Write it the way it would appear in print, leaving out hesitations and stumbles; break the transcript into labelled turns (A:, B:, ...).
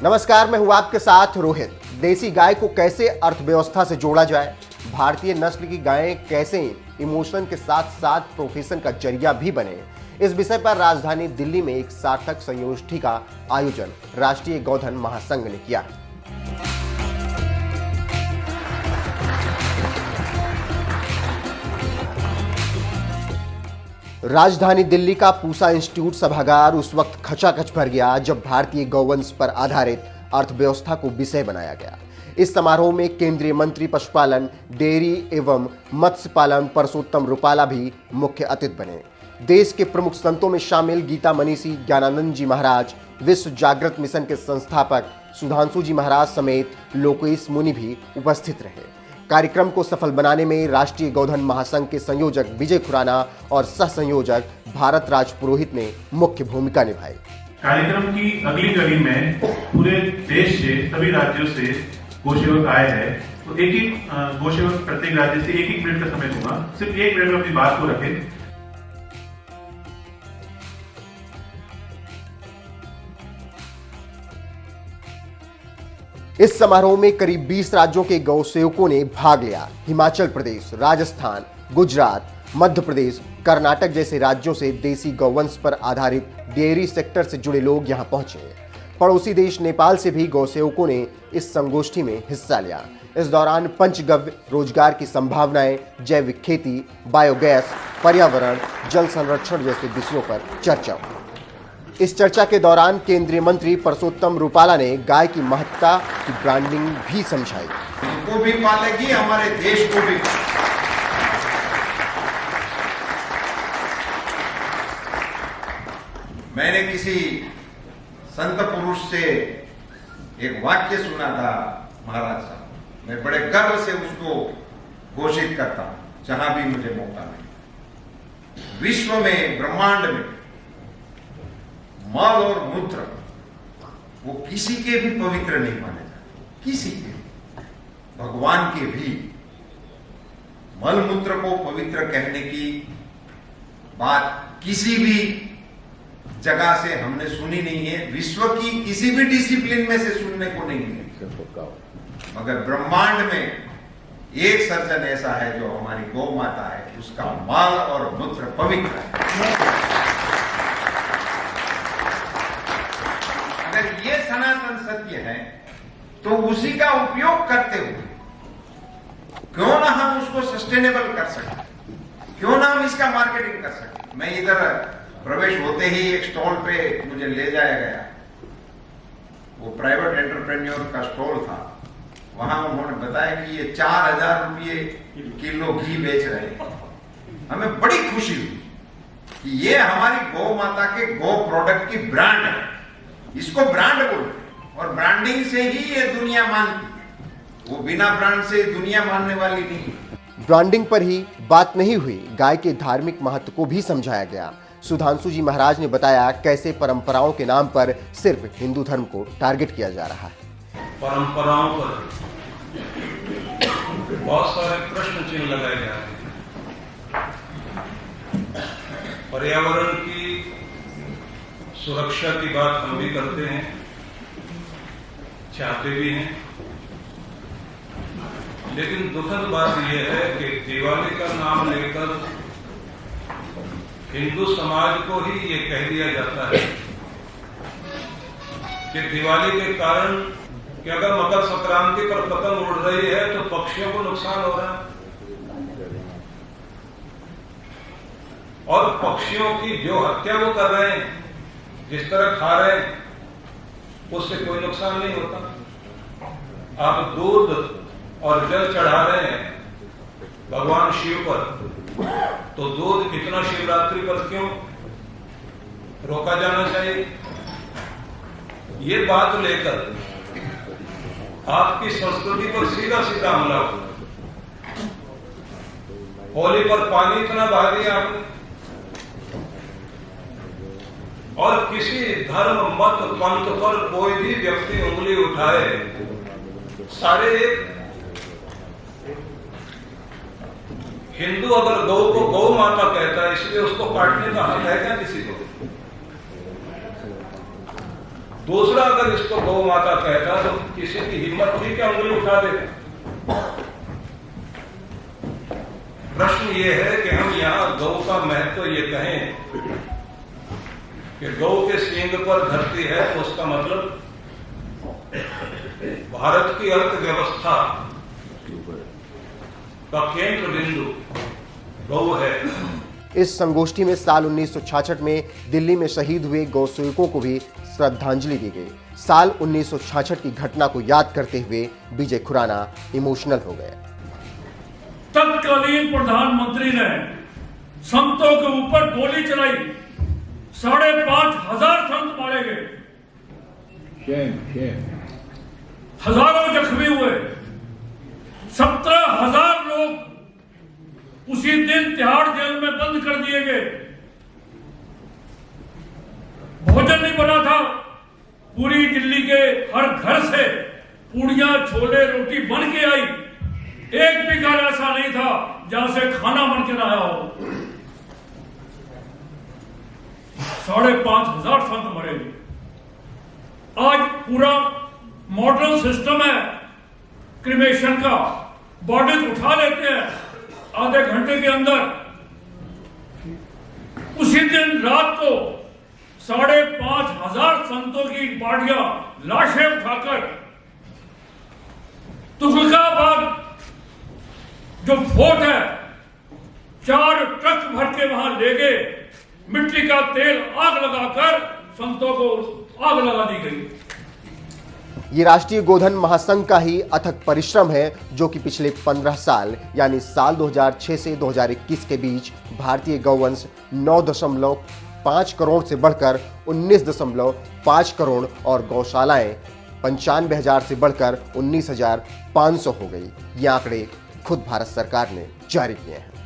A: नमस्कार, मैं हूं आपके साथ रोहित। देसी गाय को कैसे अर्थव्यवस्था से जोड़ा जाए, भारतीय नस्ल की गायें कैसे इमोशन के साथ साथ प्रोफेशन का जरिया भी बने, इस विषय पर राजधानी दिल्ली में एक सार्थक संगोष्ठी का आयोजन राष्ट्रीय गौधन महासंघ ने किया। राजधानी दिल्ली का पूसा इंस्टीट्यूट सभागार उस वक्त खचाखच भर गया जब भारतीय गौवंश पर आधारित अर्थव्यवस्था को विषय बनाया गया। इस समारोह में केंद्रीय मंत्री पशुपालन, डेयरी एवं मत्स्य पालन परसोत्तम रुपाला भी मुख्य अतिथि बने। देश के प्रमुख संतों में शामिल गीता मनीषी ज्ञानानंद जी महाराज, विश्व जागृत मिशन के संस्थापक सुधांशु जी महाराज समेत लोकेश मुनि भी उपस्थित रहे। कार्यक्रम को सफल बनाने में राष्ट्रीय गौधन महासंघ के संयोजक विजय खुराना और सह संयोजक भारत राज पुरोहित ने मुख्य भूमिका निभाई।
B: कार्यक्रम की अगली कड़ी में पूरे देश से सभी राज्यों से गोसेवक आए हैं, तो एक गोसेवक प्रत्येक राज्य से एक मिनट का समय दूंगा। सिर्फ 1 मिनट में अपनी बात को रखें।
A: इस समारोह में करीब 20 राज्यों के गौ सेवकों ने भाग लिया। हिमाचल प्रदेश, राजस्थान, गुजरात, मध्य प्रदेश, कर्नाटक जैसे राज्यों से देसी गौवंश पर आधारित डेयरी सेक्टर से जुड़े लोग यहां पहुंचे। पड़ोसी देश नेपाल से भी गौ सेवकों ने इस संगोष्ठी में हिस्सा लिया। इस दौरान पंचगव्य, रोजगार की संभावनाएं, जैविक खेती, बायोगैस, पर्यावरण, जल संरक्षण जैसे विषयों पर चर्चा हुई। इस चर्चा के दौरान केंद्रीय मंत्री परसोत्तम रुपाला ने गाय की महत्ता की ब्रांडिंग भी समझाई।
C: को भी पालेगी, हमारे देश को भी। मैंने किसी संत पुरुष से एक वाक्य सुना था, महाराज साहब, मैं बड़े गर्व से उसको घोषित करता हूं जहां भी मुझे मौका मिले। विश्व में, ब्रह्मांड में मल और मूत्र वो किसी के भी पवित्र नहीं माने जाते, किसी के, भगवान के भी। मल मूत्र को पवित्र कहने की बात किसी भी जगह से हमने सुनी नहीं है, विश्व की किसी भी डिसिप्लिन में से सुनने को नहीं मिली। मगर ब्रह्मांड में एक सर्जन ऐसा है जो हमारी गौ माता है, उसका मल और मूत्र पवित्र है। अगर ये सनातन सत्य है तो उसी का उपयोग करते हुए क्यों ना हम उसको सस्टेनेबल कर सकें, क्यों ना हम इसका मार्केटिंग कर सकें। मैं इधर प्रवेश होते ही एक स्टॉल पे मुझे ले जाया गया, वो प्राइवेट एंटरप्रेन्योर का स्टॉल था। वहां उन्होंने बताया कि ये 4000 रुपये किलो घी बेच रहे हैं। हमें बड़ी खुशी हुई कि ये हमारी गौ माता के गौ प्रोडक्ट की ब्रांड है, इसको ब्रांड बोलते हैं और ब्रांडिंग से ही ये दुनिया मानती है, वो बिना ब्रांड से दुनिया मानने वाली नहीं।
A: ब्रांडिंग पर ही बात नहीं हुई, गाय के धार्मिक महत्व को भी समझाया गया। सुधांशु जी महाराज ने बताया कैसे परंपराओं के नाम पर सिर्फ हिंदू धर्म को टारगेट किया जा रहा है।
D: परंपराओं पर बहुत सारे प्रश्न चिन्ह लगाए जा रहे हैं। पर्यावरण की सुरक्षा की बात हम भी करते हैं, चाहते भी हैं, लेकिन दुखद बात यह है कि दिवाली का नाम लेकर हिंदू समाज को ही ये कह दिया जाता है कि दिवाली के कारण कि अगर मकर संक्रांति पर पतंग उड़ रही है तो पक्षियों को नुकसान हो रहा है और पक्षियों की जो हत्या वो कर रहे हैं, जिस तरह खा रहे हैं, उससे कोई नुकसान नहीं होता। आप दूध और जल चढ़ा रहे हैं भगवान शिव पर, तो दूध इतना शिवरात्रि पर क्यों रोका जाना चाहिए? ये बात लेकर आपकी संस्कृति पर सीधा सीधा हमला हुआ। होली पर पानी इतना बहा दिया आपने, और किसी धर्म, मत, पंथ पर कोई भी व्यक्ति उंगली उठाए, सारे एक। हिंदू अगर गौ को गौ माता कहता है, इसलिए उसको काटने का हक है क्या किसी को? दूसरा, अगर इसको गौ माता कहता तो किसी की हिम्मत थी कि उंगली उठा देता। प्रश्न ये है कि हम यहाँ गौ का महत्व ये कहें कि गौ के सींग पर धरती है तो उसका मतलब भारत की अर्थव्यवस्था का केंद्र बिंदु गौ है।
A: इस संगोष्ठी में साल 1966 में दिल्ली में शहीद हुए गौ सेवकों को भी श्रद्धांजलि दी गई। साल 1966 की घटना को याद करते हुए विजय खुराना इमोशनल हो गए।
E: तत्कालीन प्रधानमंत्री ने संतों के ऊपर गोली चलाई, 5,500 संत मारे गए, हजारों जख्मी हुए, 17,000 लोग उसी दिन तिहाड़ जेल में बंद कर दिए गए। भोजन नहीं बना था, पूरी दिल्ली के हर घर से पूड़ियां छोले रोटी बन के आई, एक भी घर ऐसा नहीं था जहां से खाना बन के ना आया हो। 5,500 संत मरे। आज पूरा मॉडर्न सिस्टम है क्रिमेशन का, बॉडी उठा लेते हैं आधे घंटे के अंदर। उसी दिन रात को 5,500 संतों की बॉडियां, लाशें उठाकर तुगलकाबाद जो फोर्ट है 4 ट्रक भर के वहां ले गए, मिट्टी का तेल आग लगाकर संतों को आग लगा दी गई।
A: ये राष्ट्रीय गोधन महासंघ का ही अथक परिश्रम है जो कि पिछले 15 साल यानी साल 2006 से 2021 के बीच भारतीय गौवंश 9.5 करोड़ से बढ़कर 19.5 करोड़ और गौशालाएं 95,000 से बढ़कर 19,500 हो गई। ये आंकड़े खुद भारत सरकार ने जारी किए हैं।